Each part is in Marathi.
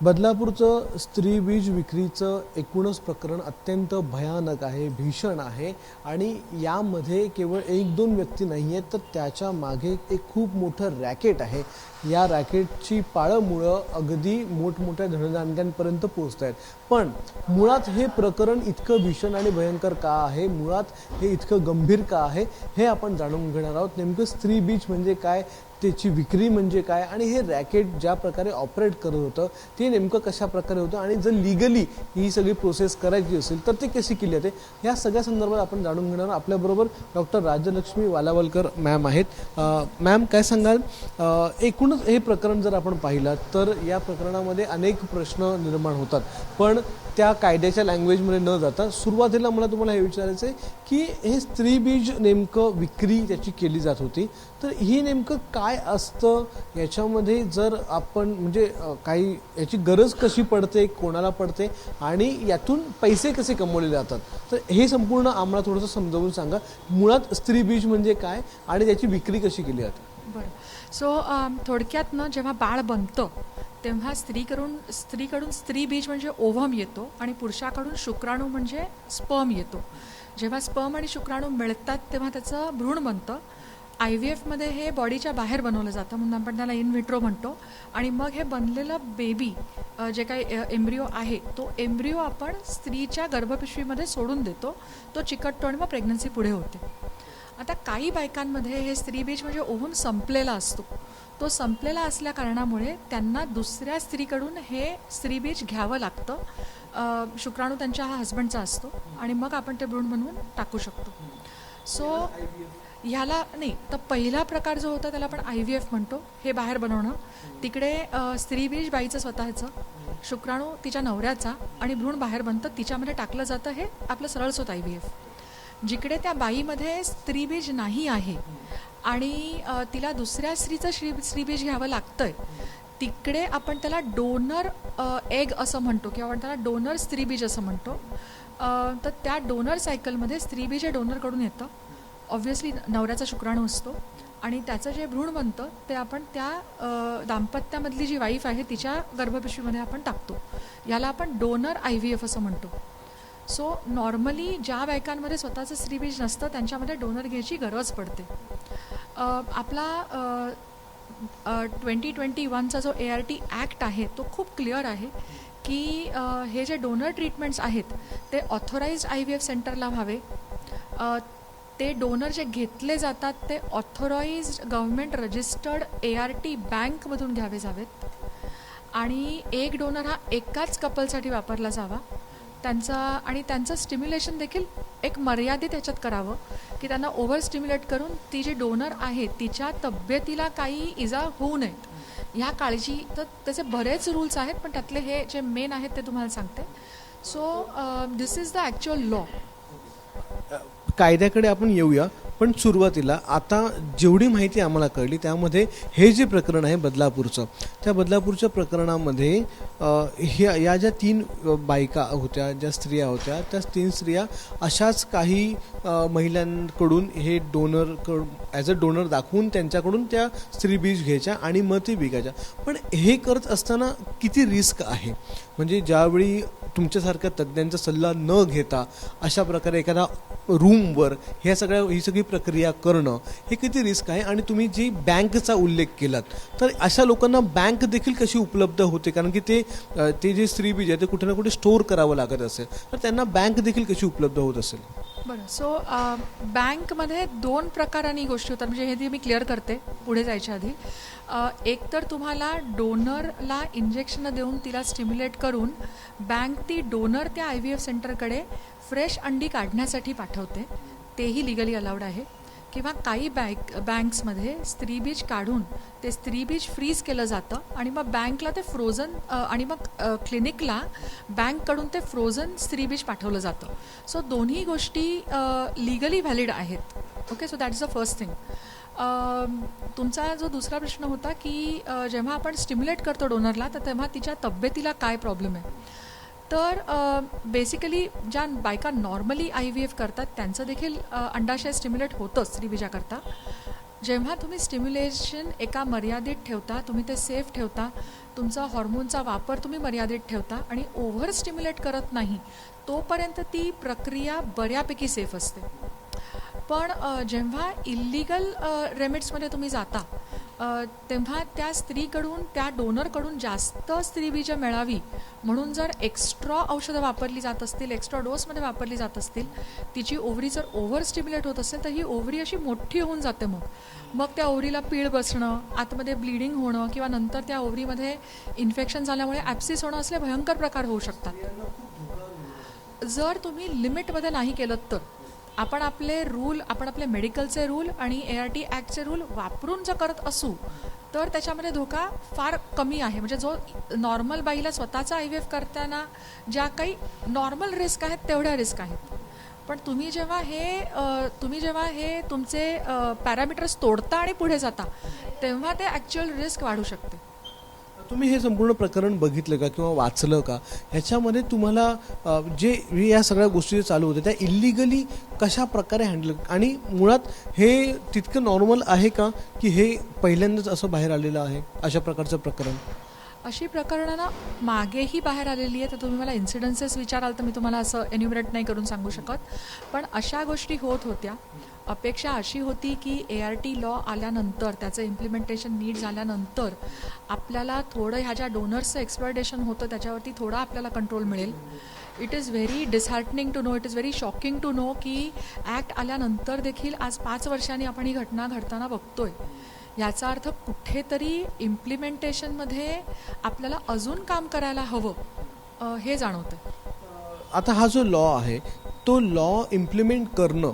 बदलापूरचं स्त्रीबीज विक्रीचं एकूणच प्रकरण अत्यंत भयानक आहे, भीषण आहे आणि यामध्ये केवळ एक दोन व्यक्ती नाही आहेत, तर त्याच्या मागे एक खूप मोठं रॅकेट आहे. या रॅकेटची पाळंमुळं अगदी मोठमोठ्या धनदांड्यांपर्यंत पोहोचत आहेत. पण मुळात हे प्रकरण इतकं भीषण आणि भयंकर का आहे, मुळात हे इतकं गंभीर का आहे, हे आपण जाणून घेणार आहोत. नेमकं स्त्रीबीज म्हणजे काय, त्याची विक्री म्हणजे काय आणि हे रॅकेट ज्या प्रकारे ऑपरेट करत होतं ते नेमकं कशा प्रकारे होतं आणि जर लिगली ही सगळी प्रोसेस करायची असेल तर ते कशी केली जाते, या सगळ्या संदर्भात आपण जाणून घेणार. आपल्याबरोबर डॉक्टर राजलक्ष्मी वालावलकर मॅम आहेत. मॅम काय सांगाल, एकूणच हे प्रकरण जर आपण पाहिलं तर या प्रकरणामध्ये अनेक प्रश्न निर्माण होतात, पण त्या कायद्याच्या लँग्वेजमध्ये न जाता सुरुवातीला मला तुम्हाला हे विचारायचं आहे की हे स्त्रीबीज नेमकं विक्री त्याची केली जात होती, तर ही नेमकं काय असतं याच्यामध्ये, जर आपण म्हणजे काही याची गरज कशी पडते, कोणाला पडते आणि यातून पैसे कसे कमवले जातात, तर हे संपूर्ण आम्हाला थोडंसं समजावून सांगा. मुळात स्त्रीबीज म्हणजे काय आणि त्याची विक्री कशी केली जाते? बरं. सो थोडक्यात ना, जेव्हा बाळ बनतं तेव्हा स्त्रीकडून स्त्रीबीज म्हणजे ओव्हम येतो आणि पुरुषाकडून शुक्राणू म्हणजे स्पर्म येतो. जेव्हा स्पर्म आणि शुक्राणू मिळतात तेव्हा त्याचं भ्रूण बनतं. IVFमध्ये हे बॉडीच्या बाहेर बनवलं जातं, म्हणून आपण त्याला इन विट्रो म्हणतो. आणि मग हे बनलेलं बेबी जे काही एम्ब्रिओ आहे तो एम्ब्रिओ आपण स्त्रीच्या गर्भपिशवीमध्ये सोडून देतो, तो चिकटतो आणि मग प्रेग्नन्सी पुढे होते. आता काही बायकांमध्ये हे स्त्रीबीज म्हणजे ओव्हम संपलेला असतो. तो संपलेला असल्या कारणामुळे त्यांना दुसऱ्या स्त्रीकडून हे स्त्रीबीज घ्यावं लागतं. शुक्राणू त्यांच्या हा हस्बंडचा असतो आणि मग आपण ते भ्रूण बनवून टाकू शकतो. सो ह्याला नाही, तर पहिला प्रकार जो होता त्याला आपण IVF म्हणतो, हे बाहेर बनवणं. तिकडे स्त्रीबीज बाईचं स्वतःचं, शुक्राणू तिच्या नवऱ्याचा आणि भ्रूण बाहेर बनतं, तिच्यामध्ये टाकलं जातं. हे आपलं सरळसोत IVF. जिकडे त्या बाईमध्ये स्त्रीबीज नाही आहे आणि तिला दुसऱ्या स्त्रीचं स्त्रीबीज घ्यावं लागतंय, तिकडे आपण त्याला डोनर एग असं म्हणतो किंवा आपण त्याला डोनर स्त्रीबीज असं म्हणतो. तर त्या डोनर सायकलमध्ये स्त्रीबीज हे डोनरकडून येतं. ऑब्व्हियसली नवऱ्याचा शुक्राणू असतो आणि त्याचं जे भ्रूण बनतं ते आपण त्या दाम्पत्यामधली जी वाईफ आहे तिच्या गर्भपिशवीमध्ये आपण टाकतो. याला आपण डोनर IVF असं म्हणतो. सो नॉर्मली ज्या बायकांमध्ये स्वतःचं स्त्रीबीज नसतं त्यांच्यामध्ये डोनर घ्यायची गरज पडते. आपला 2021चा जो ART ॲक्ट आहे तो खूप क्लिअर आहे की हे जे डोनर ट्रीटमेंट्स आहेत ते ऑथोराइज्ड IVF सेंटरला व्हावे. ते डोनर जे घेतले जातात ते ऑथोराइज्ड गव्हर्मेंट रजिस्टर्ड ART बँकमधून घ्यावे जावेत आणि एक डोनर हा एकाच कपलसाठी वापरला जावा. त्यांचं स्टिम्युलेशन देखील एक मर्यादित ह्याच्यात करावं की त्यांना ओव्हर स्टिम्युलेट करून ती जी डोनर आहे तिच्या तब्येतीला काही इजा होऊ नयेत ह्या काळजी. तर त्याचे बरेच रूल्स आहेत, पण त्यातले हे जे मेन आहेत ते तुम्हाला सांगते. So this is the actual law. कायद्याकडे आपण येऊया, पण सुरुवातीला आता जेवढी माहिती आम्हाला कळली त्यामध्ये हे जे प्रकरण आहे बदलापूरचं, त्या बदलापूरच्या प्रकरणामध्ये या ज्या 3 बायका होत्या, ज्या स्त्रिया होत्या, त्या 3 स्त्रिया अशाच काही महिलांकडून हे ॲज अ डोनर दाखवून त्यांच्याकडून त्या स्त्रीबीज घ्यायच्या आणि मग ते विकायच्या. पण हे करत असताना किती रिस्क आहे, म्हणजे ज्यावेळी तुमच्यासारख्या तज्ज्ञांचा सल्ला न घेता अशा प्रकारे एखादा रूमवर ही सगळी प्रक्रिया करणं हे किती रिस्क आहे. आणि तुम्ही जी बँकचा उल्लेख केलात, तर अशा लोकांना बँक देखील कशी उपलब्ध होते, कारण की ते जे स्त्रीबीज आहे ते कुठे ना कुठे स्टोअर करावं लागत असेल, तर त्यांना बँक देखील कशी उपलब्ध होत असेल? बरं. सो बँकमध्ये 2 प्रकारांनी गोष्टी होतात, म्हणजे हे मी क्लिअर करते पुढे जायच्या आधी. एक तर तुम्हाला डोनरला इंजेक्शनं देऊन तिला स्टिम्युलेट करून बँक ती डोनर त्या IVF सेंटरकडे फ्रेश अंडी काढण्यासाठी पाठवते, तेही लिगली अलाउड आहे. किंवा काही बँक्समध्ये स्त्रीबीज काढून ते स्त्रीबीज फ्रीज केलं जातं आणि मग बँकला ते फ्रोझन आणि मग क्लिनिकला बँककडून ते फ्रोझन स्त्रीबीज पाठवलं जातं. सो दोन्ही गोष्टी लिगली व्हॅलिड आहेत. Okay, so that is the first thing. तुमचा जो दुसरा प्रश्न होता की जेव्हा आपण स्टिम्युलेट करतो डोनरला तर तेव्हा तिच्या तब्येतीला काय प्रॉब्लेम आहे, तर बेसिकली ज्या बायका नॉर्मली IVF करतात त्यांचं देखील अंडाशय स्टिम्युलेट होतं स्त्रीबीजाकरता. जेव्हा तुम्ही स्टिम्युलेशन एका मर्यादित ठेवता, तुम्ही ते सेफ ठेवता, तुमचा हॉर्मोनचा वापर तुम्ही मर्यादित ठेवता आणि ओव्हर स्टिम्युलेट करत नाही, तोपर्यंत ती प्रक्रिया बऱ्यापैकी सेफ असते. पण जेव्हा इल्लिगल रेमेड्समध्ये तुम्ही जाता, तेव्हा त्या स्त्रीकडून, त्या डोनरकडून जास्त स्त्रीबीजं मिळावी म्हणून जर एक्स्ट्रा औषधं वापरली जात असतील, एक्स्ट्रा डोसमध्ये वापरली जात असतील, तिची ओव्हरी जर ओव्हर स्टिम्युलेट होत असेल तर ही ओव्हरी अशी मोठी होऊन जाते. मग त्या ओव्हरीला पीळ बसणं, आतमध्ये ब्लिडिंग होणं किंवा नंतर त्या ओव्हरीमध्ये इन्फेक्शन झाल्यामुळे ॲप्सिस होणं असले भयंकर प्रकार होऊ शकतात. जर तुम्ही लिमिटमध्ये नाही केलं तर. आपण आपले मेडिकलचे रूल आणि ART ॲक्टचे रूल वापरून जर करत असू तर त्याच्यामध्ये धोका फार कमी आहे. म्हणजे जो नॉर्मल बाईला स्वतःचा IVF करताना ज्या काही नॉर्मल रिस्क आहेत तेवढ्या रिस्क आहेत. पण तुम्ही जेव्हा हे तुमचे पॅरामीटर्स तोडता आणि पुढे जाता तेव्हा ते ॲक्च्युअल रिस्क वाढू शकते. तुम्ही हे संपूर्ण प्रकरण बघितलं का किंवा वाचलं का? ह्याच्यामध्ये तुम्हाला जे या सगळ्या गोष्टी चालू होत्या त्या इल्लिगली कशा प्रकारे हँडल, आणि मुळात हे तितकं नॉर्मल आहे का की हे पहिल्यांदाच असं बाहेर आलेलं आहे अशा प्रकारचं प्रकरण? अशी प्रकरणं ना मागेही बाहेर आलेली आहे. तर तुम्ही मला इन्सिडन्सेस विचाराल तर मी तुम्हाला असं एन्युमरेट नाही करून सांगू शकत, पण अशा गोष्टी होत होत्या. अपेक्षा अशी होती की ART लॉ आल्यानंतर, त्याचं इम्प्लिमेंटेशन नीट झाल्यानंतर आपल्याला थोडं ह्या ज्या डोनर्सचं एक्सप्लॉयटेशन होतं त्याच्यावरती थोडा आपल्याला कंट्रोल मिळेल. It is very disheartening to know, it is very shocking to know की ॲक्ट आल्यानंतर देखील आज 5 वर्षांनी आपण ही घटना घडताना बघतोय. याचा अर्थ कुठेतरी इम्प्लिमेंटेशनमध्ये आपल्याला अजून काम करायला हवं हे जाणवतं. आता हा जो लॉ आहे तो लॉ इम्प्लिमेंट करणं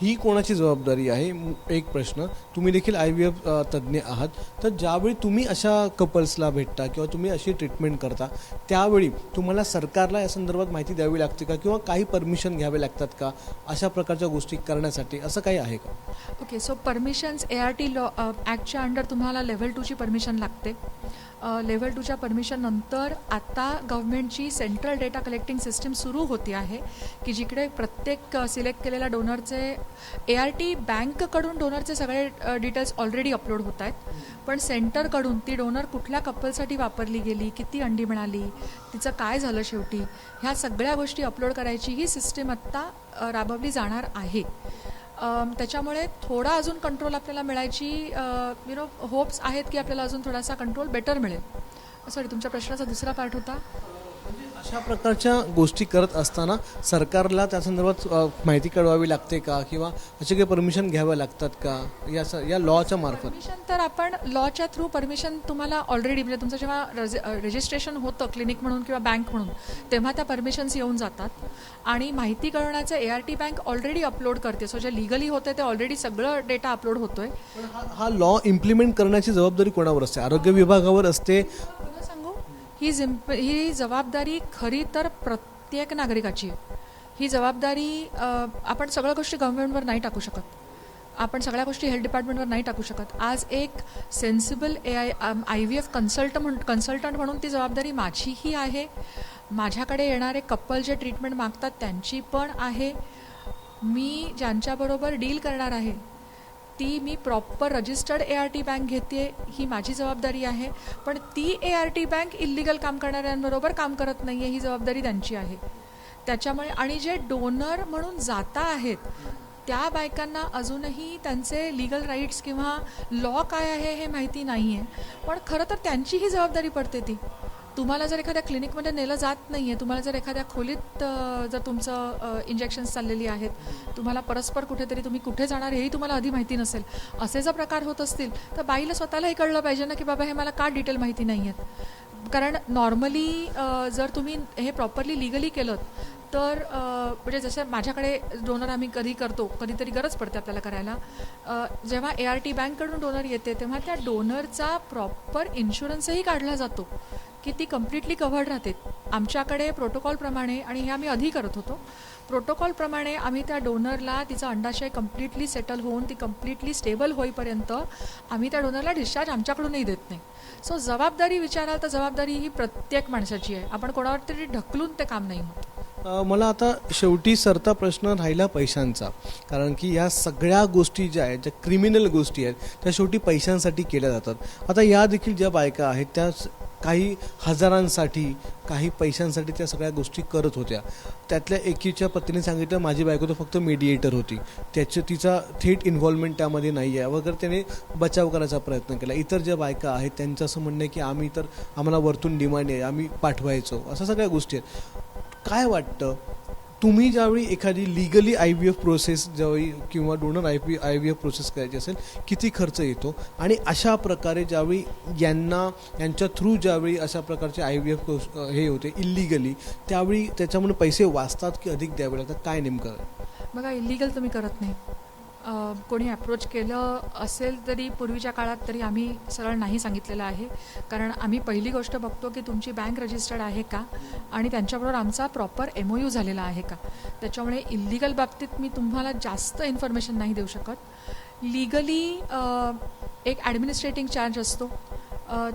ही कोणाची जबाबदारी आहे? एक प्रश्न. तुम्ही देखील IVF तज्ज्ञ आहात, तर ज्यावेळी तुम्ही अशा कपल्सला भेटता किंवा तुम्ही अशी ट्रीटमेंट करता त्यावेळी तुम्हाला सरकारला या संदर्भात माहिती द्यावी लागते का किंवा काही परमिशन घ्यावे लागतात का अशा प्रकारच्या गोष्टी करण्यासाठी? असं काही आहे का? Okay, so permissions ART law ॲक्टच्या अंडर तुम्हाला लेव्हल 2ची परमिशन लागते. लेव्हल 2च्या परमिशन नंतर आता गव्हर्नमेंटची सेंट्रल डेटा कलेक्टिंग सिस्टीम सुरू होती आहे की जिकडे प्रत्येक सिलेक्ट केलेल्या डोनरचे ART बँककडून डोनरचे सगळे डिटेल्स ऑलरेडी अपलोड होत आहेत, पण सेंटरकडून ती डोनर कुठल्या कपलसाठी वापरली गेली, किती अंडी मिळाली, तिचं काय झालं शेवटी, ह्या सगळ्या गोष्टी अपलोड करायची ही सिस्टीम आत्ता राबवली जाणार आहे. त्याच्यामुळे थोडा अजून कंट्रोल आपल्याला मिळायची होप्स आहेत की आपल्याला अजून थोडासा कंट्रोल बेटर मिळेल. सॉरी, तुमच्या प्रश्नाचा दुसरा पार्ट होता. अशा प्रकारच्या गोष्टी करत असताना सरकारला त्या संदर्भात माहिती कळवावी लागते का किंवा असे काही परमिशन घ्याव्या लागतात का या लॉच्या मार्फत? परमिशन तर आपण लॉच्या थ्रू परमिशन तुम्हाला ऑलरेडी, म्हणजे तुमचं जेव्हा रजिस्ट्रेशन होतं क्लिनिक म्हणून किंवा बँक म्हणून तेव्हा त्या परमिशन्स येऊन जातात आणि माहिती कळवण्याचं ART बँक ऑलरेडी अपलोड करते. सो जे लिगली होते ते ऑलरेडी सगळं डेटा अपलोड होतोय. हा लॉ इम्प्लिमेंट करण्याची जबाबदारी कोणावर असते? आरोग्य विभागावर असते? ही जबाबदारी खरी तर प्रत्येक नागरिकाची आहे. ही जबाबदारी आपण सगळ्या गोष्टी गव्हर्नमेंटवर नाही टाकू शकत, आपण सगळ्या गोष्टी हेल्थ डिपार्टमेंटवर नाही टाकू शकत. आज एक सेन्सिबल IVF कन्सल्टंट म्हणून ती जबाबदारी माझीही आहे, माझ्याकडे येणारे कपल जे ट्रीटमेंट मागतात त्यांची पण आहे. मी ज्यांच्याबरोबर डील करणार आहे ती मी प्रॉपर रजिस्टर्ड ART बँक घेते, ही माझी जबाबदारी आहे. पण ती ART बँक इल्लिगल काम करणाऱ्यांबरोबर काम करत नाही आहे, ही जबाबदारी त्यांची आहे. त्याच्यामुळे आणि जे डोनर म्हणून जाता आहेत त्या बायकांना अजूनही त्यांचे लिगल राईट्स किंवा लॉ काय आहे हे माहिती नाही आहे, पण खरं तर त्यांची ही जबाबदारी पडते. ती तुम्हाला जर एखाद्या क्लिनिकमध्ये नेलं जात नाही आहे, तुम्हाला जर एखाद्या खोलीत जर तुमचं इंजेक्शन्स चाललेली आहेत, तुम्हाला परस्पर कुठेतरी तुम्ही कुठे जाणार हेही तुम्हाला आधी माहिती नसेल, असे जर प्रकार होत असतील तर बाईला स्वतःलाही कळलं पाहिजे ना की बाबा हे मला का डिटेल माहिती नाही आहेत. कारण नॉर्मली जर तुम्ही हे प्रॉपरली लिगली केलं तर म्हणजे जसं माझ्याकडे डोनर आम्ही कधी करतो, कधीतरी गरज पडते आपल्याला करायला, जेव्हा ART बँककडून डोनर येते तेव्हा त्या डोनरचा प्रॉपर इन्शुरन्सही काढला जातो की ती कम्प्लिटली कव्हर्ड राहते. आमच्याकडे प्रोटोकॉलप्रमाणे, आणि हे आम्ही आधी करत होतो, प्रोटोकॉलप्रमाणे आम्ही त्या डोनरला तिचा अंडाशय कम्प्लिटली सेटल होऊन ती कम्प्लिटली स्टेबल होईपर्यंत आम्ही त्या डोनरला डिस्चार्ज आमच्याकडूनही देत नाही. सो जबाबदारी विचाराल तर जबाबदारी ही प्रत्येक माणसाची आहे, आपण कोणावर तरी ढकलून ते काम नाही होत. मला आता शेवटी सरता प्रश्न राहिला पैशांचा, कारण की या सगळ्या गोष्टी ज्या आहेत, ज्या क्रिमिनल गोष्टी आहेत, त्या शेवटी पैशांसाठी केल्या जातात. आता या देखील ज्या बायका आहेत त्या काही हजारांसाठी, काही पैशांसाठी त्या सगळ्या गोष्टी करत होत्या. त्यातल्या एकीच्या पत्नीने सांगितलं माझी बायको तर फक्त मीडिएटर होती, तिचा थेट इन्व्हॉल्वमेंट त्यामध्ये नाही आहे वगैरे, त्याने बचाव करायचा प्रयत्न केला. इतर ज्या बायका आहेत त्यांचं असं म्हणणं आहे की आम्ही तर आम्हाला वरतून डिमांड आहे, आम्ही पाठवायचो, अशा सगळ्या गोष्टी आहेत. काय वाटतं तुम्ही ज्यावेळी एखादी लिगली IVF प्रोसेस ज्यावेळी किंवा डोनर IVF प्रोसेस करायची असेल किती खर्च येतो, आणि अशा प्रकारे ज्यावेळी यांच्या थ्रू ज्यावेळी अशा प्रकारचे IVF हे होते इल्लिगली, त्यावेळी त्याच्यामुळे पैसे वाचतात की अधिक द्यावे लागतात, काय नेमकं? बघा, इलिगल तुम्ही करत नाही. कोणी अप्रोच केलं असेल तरी पूर्वीच्या काळात तरी आम्ही सरळ नाही सांगितलेलं आहे, कारण आम्ही पहिली गोष्ट बघतो की तुमची बँक रजिस्टर्ड आहे का आणि त्यांच्याबरोबर आमचा प्रॉपर MOU झालेला आहे का. त्याच्यामुळे इलिगल बाबतीत मी तुम्हाला जास्त इन्फॉर्मेशन नाही देऊ शकत. लिगली एक ॲडमिनिस्ट्रेटिंग चार्ज असतो,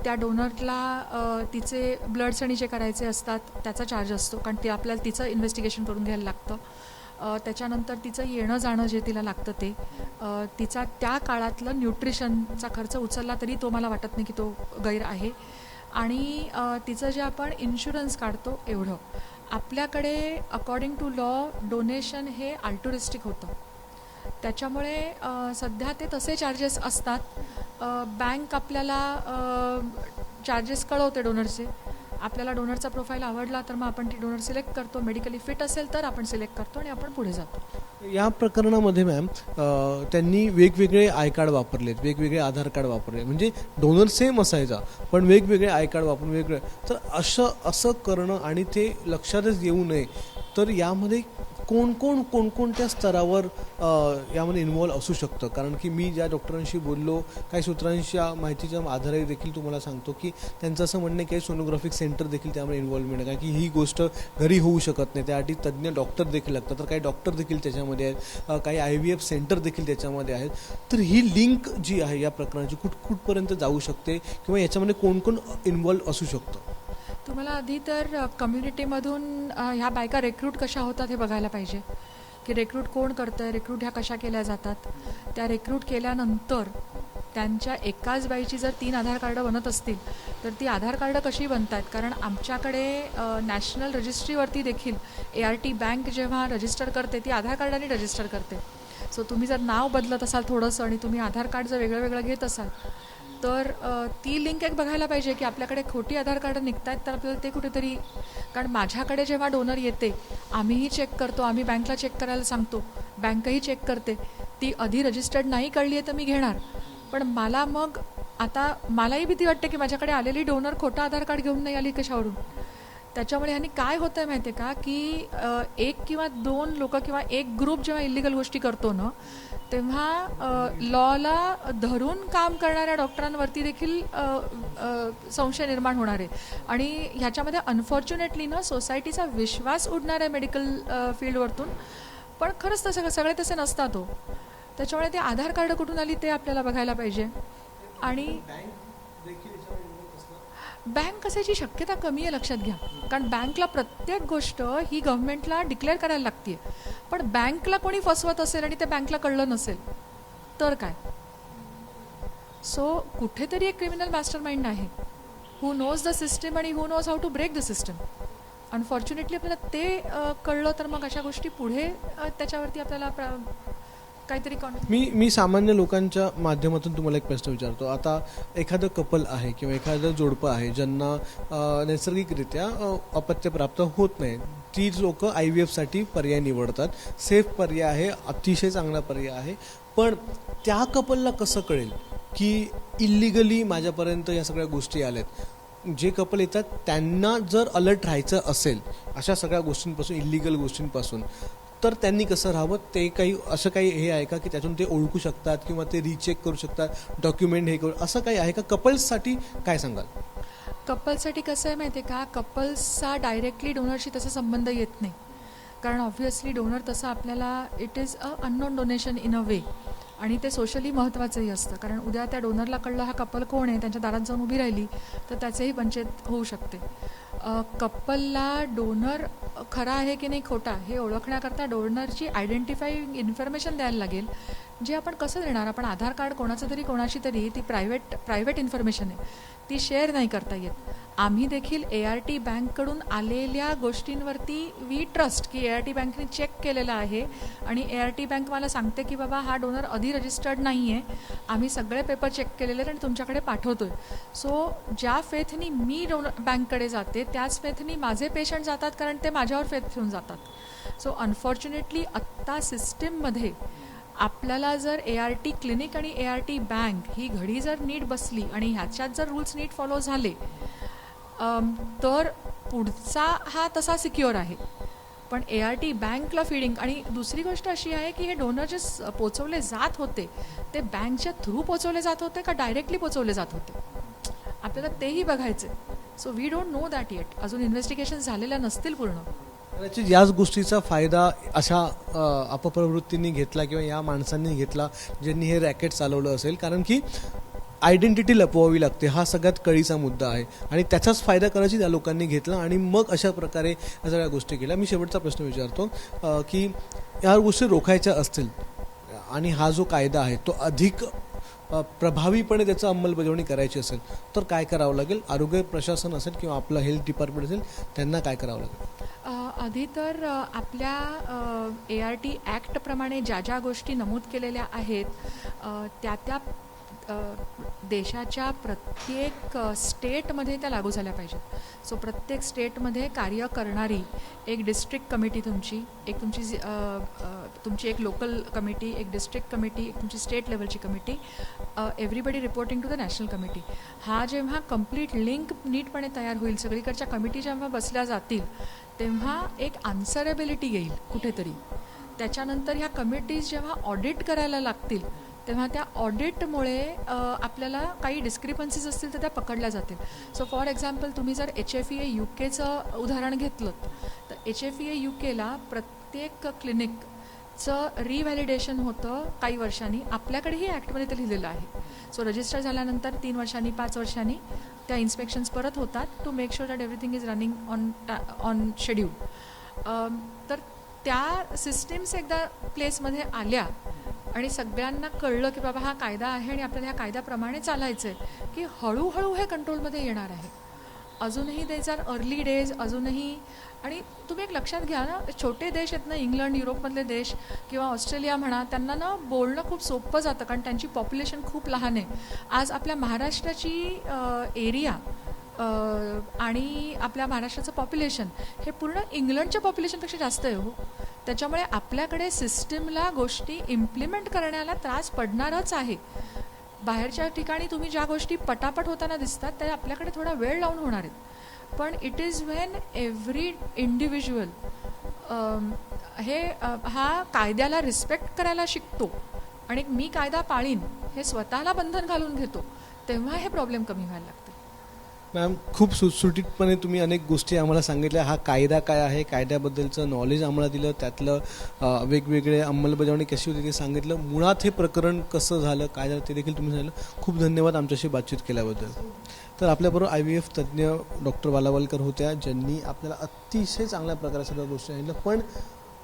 त्या डोनरला तिचे ब्लड्स आणि जे करायचे असतात त्याचा चार्ज असतो, कारण ते आपल्याला तिचं इन्व्हेस्टिगेशन करून घ्यायला लागतं. त्याच्यानंतर तिचं येणं जाणं जे तिला लागतं ते, तिचा त्या काळातलं न्यूट्रिशनचा खर्च उचलला तरी तो मला वाटत नाही की तो गैर आहे. आणि तिचं जे आपण इन्शुरन्स काढतो एवढं. आपल्याकडे अकॉर्डिंग टू लॉ डोनेशन हे अल्टुरिस्टिक होतं, त्याच्यामुळे सध्या ते तसे चार्जेस असतात. बँक आपल्याला चार्जेस कळवते डोनरचे. आपल्याला डोनरचा प्रोफाईल आवडला तर मग आपण ती डोनर सिलेक्ट करतो, मेडिकली फिट असेल तर आपण सिलेक्ट करतो आणि आपण पुढे जातो. या प्रकरणामध्ये मॅम त्यांनी वेगवेगळे आय कार्ड वापरलेत, वेगवेगळे आधार कार्ड वापरले, म्हणजे डोनर सेम असायचा पण वेगवेगळे आय कार्ड वापरून वेगळे. तर असं करणं आणि ते लक्षातच येऊ नये, तर यामध्ये कोणकोणत्या स्तरावर यामध्ये इन्व्हॉल्व असू शकतं? कारण की मी ज्या डॉक्टरांशी बोललो, काही सूत्रांच्या माहितीच्या आधारे देखील तुम्हाला सांगतो की त्यांचं असं म्हणणं आहे की सोनोग्राफिक सेंटर देखील त्यामध्ये इन्व्हॉल्वमेंट आहे, कारण की ही गोष्ट घरी होऊ शकत नाही, त्यासाठी तज्ज्ञ डॉक्टर देखील लागतात. तर काही डॉक्टर देखील त्याच्यामध्ये आहेत, काही IVF सेंटर देखील त्याच्यामध्ये आहेत. तर ही लिंक जी आहे या प्रकरणाची कुठपर्यंत जाऊ शकते किंवा याच्यामध्ये कोण इन्व्हॉल्व असू शकतं? तुम्हाला आधी तर कम्युनिटीमधून ह्या बायका रिक्रूट कशा होतात हे बघायला पाहिजे, की रिक्रूट कोण करतं आहे, रिक्रूट ह्या कशा केल्या जातात. त्या रिक्रूट केल्यानंतर त्यांच्या एकाच बाईची जर 3 आधार कार्ड बनत असतील तर ती आधार कार्ड कशी बनतात, कारण आमच्याकडे नॅशनल रजिस्ट्रीवरती देखील ART बँक जेव्हा रजिस्टर करते ती आधार कार्डाने रजिस्टर करते. सो तुम्ही जर नाव बदलत असाल थोडंसं आणि तुम्ही आधार कार्ड जर वेगळं वेगळं घेत असाल तर ती लिंक एक बघायला पाहिजे की आपल्याकडे खोटी आधार कार्ड निघत आहेत तर आपल्याला ते कुठेतरी, कारण माझ्याकडे जेव्हा डोनर येते आम्हीही चेक करतो, आम्ही बँकला चेक करायला सांगतो, बँकही चेक करते. ती आधी रजिस्टर्ड नाही कळली आहे तर मी घेणार, पण मला मग आता मलाही भीती वाटते की माझ्याकडे आलेली डोनर खोटा आधार कार्ड घेऊन नाही आली कशावरून. त्याच्यामुळे ह्यांनी काय होतं आहे माहिती आहे का, की 1 किंवा 2 लोक किंवा एक ग्रुप जेव्हा इलिगल गोष्टी करतो ना तेव्हा लॉला धरून काम करणाऱ्या डॉक्टरांवरती देखील संशय निर्माण होणार आहे. आणि ह्याच्यामध्ये अनफॉर्च्युनेटली ना सोसायटीचा विश्वास उडणार आहे मेडिकल फील्डवरतून. पण खरंच तसं सगळे तसे नसतात हो. त्याच्यामुळे ते आधार कार्ड कुठून आली ते आपल्याला बघायला पाहिजे. आणि बँक असायची शक्यता कमी आहे, लक्षात घ्या, कारण बँकला प्रत्येक गोष्ट ही गव्हर्नमेंटला डिक्लेअर करायला लागते. पण बँकला कोणी फसवत असेल आणि ते बँकला कळलं नसेल तर काय. सो कुठेतरी एक क्रिमिनल मास्टर माइंड आहे हू नोज द सिस्टम आणि who knows how to break the system. Unfortunately आपल्याला ते कळलं तर मग अशा गोष्टी पुढे त्याच्यावरती आपल्याला काहीतरी मी सामान्य लोकांच्या माध्यमातून तुम्हाला एक प्रश्न विचारतो. आता एखादं कपल आहे किंवा एखादं जोडपं आहे ज्यांना नैसर्गिकरित्या अपत्य प्राप्त होत नाही, ती लोक IVFसाठी पर्याय निवडतात. सेफ पर्याय आहे, अतिशय चांगला पर्याय आहे. पण त्या कपलला कसं कळेल की इल्लिगली माझ्यापर्यंत या सगळ्या गोष्टी आल्यात? जे कपल येतात त्यांना जर अलर्ट राहायचं असेल अशा सगळ्या गोष्टींपासून, इल्लिगल गोष्टींपासून, तर त्यांनी कसं राहावं? ते काही असं काही हे आहे का की त्यातून ते ओळखू शकतात किंवा ते रिचेक करू शकतात, डॉक्युमेंट हे करू, असं काही आहे का? कपल्ससाठी काय सांगाल? कपल्ससाठी कसं आहे माहिती आहे का, कपल्सचा डायरेक्टली डोनरशी तसा संबंध येत नाही, कारण ऑब्व्हियसली डोनर तसं आपल्याला it is a unknown donation in a way. आणि ते सोशली महत्त्वाचंही असतं, कारण उद्या त्या डोनरला कळलं हा कपल कोण आहे, त्यांच्या दारात जाऊन उभी राहिली तर त्याचेही पंचायत होऊ शकते. कपलला डोनर खरा आहे की नाही खोटा हे ओळखण्याकरता डोनरची आयडेंटिफाईंग इन्फॉर्मेशन द्यायला लागेल, जे आपण कसं देणार? आपण आधार कार्ड कोणाचं तरी कोणाची तरी ती प्रायव्हेट इन्फॉर्मेशन आहे, ती शेअर नाही करता येत. आम्ही देखील ART बँककडून आलेल्या गोष्टींवरती वी ट्रस्ट की ART बँकने चेक केलेलं आहे आणि ART बँक मला सांगते की बाबा हा डोनर आधी रजिस्टर्ड नाही आहे, आम्ही सगळे पेपर चेक केलेले आहेत आणि तुमच्याकडे पाठवतोय. सो ज्या फेथनी मी बँककडे जाते त्याच फेथनी माझे पेशंट जातात, कारण ते माझ्यावर फेथ ठेवून जातात. सो अनफॉर्च्युनेटली आत्ता सिस्टीममध्ये आपल्याला जर ART क्लिनिक आणि ART बँक ही घडी जर नीट बसली आणि ह्याच्यात जर रूल्स नीट फॉलो झाले तर पुढचा हा तसा सिक्युअर आहे. पण ART बँकला फीडिंग आणि दुसरी गोष्ट अशी आहे की हे डोनर जे पोचवले जात होते ते बँकच्या थ्रू पोचवले जात होते का डायरेक्टली पोचवले जात होते, आपल्याला तेही बघायचे. So we don't know that yet. अजून इन्व्हेस्टिगेशन झालेल्या नसतील पूर्ण. कदाचित याच गोष्टीचा फायदा अशा अपप्रवृत्तींनी घेतला किंवा या माणसांनी घेतला ज्यांनी हे रॅकेट चालवलं असेल, कारण की आयडेंटिटी लपवावी लागते, हा सगळ्यात कळीचा मुद्दा आहे आणि त्याचाच फायदा कदाचित या लोकांनी घेतला आणि मग अशा प्रकारे या सगळ्या गोष्टी केल्या. मी शेवटचा प्रश्न विचारतो की या गोष्टी रोखायच्या असतील आणि हा जो कायदा आहे तो अधिक प्रभावीपणे त्याचं अंमलबजावणी करायची असेल तर काय करावं लागेल? आरोग्य प्रशासन असेल किंवा आपलं हेल्थ डिपार्टमेंट असेल त्यांना काय करावं लागेल? आधी तर आपल्या ART ॲक्टप्रमाणे ज्या ज्या गोष्टी नमूद केलेल्या आहेत त्या देशाच्या प्रत्येक स्टेटमध्ये त्या लागू झाल्या पाहिजेत. सो प्रत्येक स्टेटमध्ये कार्य करणारी एक डिस्ट्रिक्ट कमिटी तुमची एक लोकल कमिटी, एक डिस्ट्रिक्ट कमिटी, एक तुमची स्टेट लेवलची committee, everybody reporting to the national committee. हा जेव्हा कम्प्लीट लिंक नीटपणे तयार होईल, सगळीकडच्या कमिटी जेव्हा बसल्या जातील तेव्हा एक आन्सरेबिलिटी येईल कुठेतरी. त्याच्यानंतर ह्या कमिटीज जेव्हा ऑडिट करायला लागतील तेव्हा त्या ऑडिटमुळे आपल्याला काही डिस्क्रिपन्सीज असतील तर त्या पकडल्या जातील. सो फॉर एक्झाम्पल तुम्ही जर HFEA UKचं उदाहरण घेतलं तर HFEA UKला प्रत्येक क्लिनिकचं रिव्हॅलिडेशन होतं काही वर्षांनी. आपल्याकडेही ॲक्टमध्ये ते लिहिलेलं आहे. सो रजिस्टर झाल्यानंतर 3 वर्षांनी 5 वर्षांनी त्या इन्स्पेक्शन्स परत होतात to make sure that everything is running on schedule. तर त्या सिस्टीम्स एकदा प्लेसमध्ये आल्या आणि सगळ्यांना कळलं की बाबा हा कायदा आहे आणि आपल्याला ह्या कायद्याप्रमाणे चालायचं आहे की हळूहळू हे कंट्रोलमध्ये येणार आहे. अजूनही देज आर अर्ली डेज अजूनही. आणि तुम्ही एक लक्षात घ्या ना, छोटे देश आहेत ना, इंग्लंड युरोपमधले देश किंवा ऑस्ट्रेलिया म्हणा, त्यांना ना बोलणं खूप सोपं जातं कारण त्यांची पॉप्युलेशन खूप लहान आहे. आज आपल्या महाराष्ट्राची एरिया आणि आपल्या महाराष्ट्राचं पॉप्युलेशन हे पूर्ण इंग्लंडच्या पॉप्युलेशनपेक्षा जास्त आहे हो. त्याच्यामुळे आपल्याकडे सिस्टीमला गोष्टी इम्प्लिमेंट करण्याला त्रास पडणारच आहे. बाहेरच्या ठिकाणी तुम्ही ज्या गोष्टी पटापट होताना दिसतात त्या आपल्याकडे थोडा वेळ लावून होणार आहेत. पण it is when every individual हा कायद्याला रिस्पेक्ट करायला शिकतो आणि मी कायदा पाळीन हे स्वतःला बंधन घालून घेतो तेव्हा हे प्रॉब्लेम कमी व्हायला लागते. मॅम, खूप सुटसुटीतपणे तुम्ही अनेक गोष्टी आम्हाला सांगितल्या. हा कायदा काय आहे, कायद्याबद्दलचं नॉलेज आम्हाला दिलं, त्यातलं वेगवेगळे अंमलबजावणी कशी होती ते सांगितलं. मुळात हे प्रकरण कसं झालं, काय झालं ते देखील तुम्ही सांगितलं. खूप धन्यवाद आमच्याशी बातचीत केल्याबद्दल. तर आपल्याबरोबर IVF तज्ज्ञ डॉक्टर वालावलकर होत्या, ज्यांनी आपल्याला अतिशय चांगल्या प्रकारे सगळ्या गोष्टी सांगितल्या. पण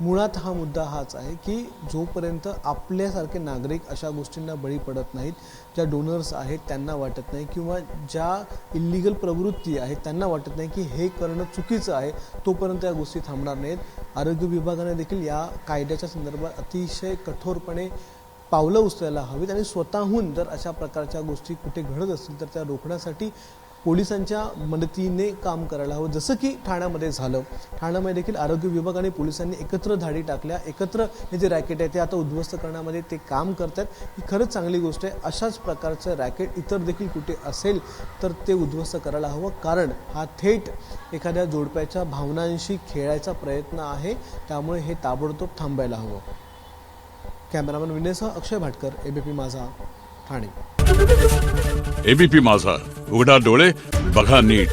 मुळात हा मुद्दा हाच आहे की जोपर्यंत आपल्यासारखे नागरिक अशा गोष्टींना बळी पडत नाहीत, ज्या डोनर्स आहेत त्यांना वाटत नाही किंवा ज्या इल्लिगल प्रवृत्ती आहेत त्यांना वाटत नाही की हे करणं चुकीचं आहे, तोपर्यंत या गोष्टी थांबणार नाहीत. आरोग्य विभागाने देखील या कायद्याच्या संदर्भात अतिशय कठोरपणे पावलं उचलायला हवीत आणि स्वतःहून जर अशा प्रकारच्या गोष्टी कुठे घडत असतील तर त्या रोखण्यासाठी पोलिसांच्या मदतीने काम करायला हवं. जसं की ठाण्यामध्ये झालं. ठाण्यामध्ये देखील आरोग्य विभाग आणि पोलिसांनी एकत्र धाडी टाकल्या, एकत्र हे जे रॅकेट आहे ते आता उद्ध्वस्त करण्यामध्ये ते काम करतात. ही खरंच चांगली गोष्ट आहे. अशाच प्रकारचं रॅकेट इतर देखील कुठे असेल तर ते उद्ध्वस्त करायला हवं, कारण हा थेट एखाद्या जोडप्याच्या भावनांशी खेळायचा प्रयत्न आहे. त्यामुळे हे ताबडतोब थांबायला हवं. कॅमेरामॅन विनयसह अक्षय भाटकर, ABP माझा, ठाणे. ABP माझा, उघडा डोळे बघा नीट.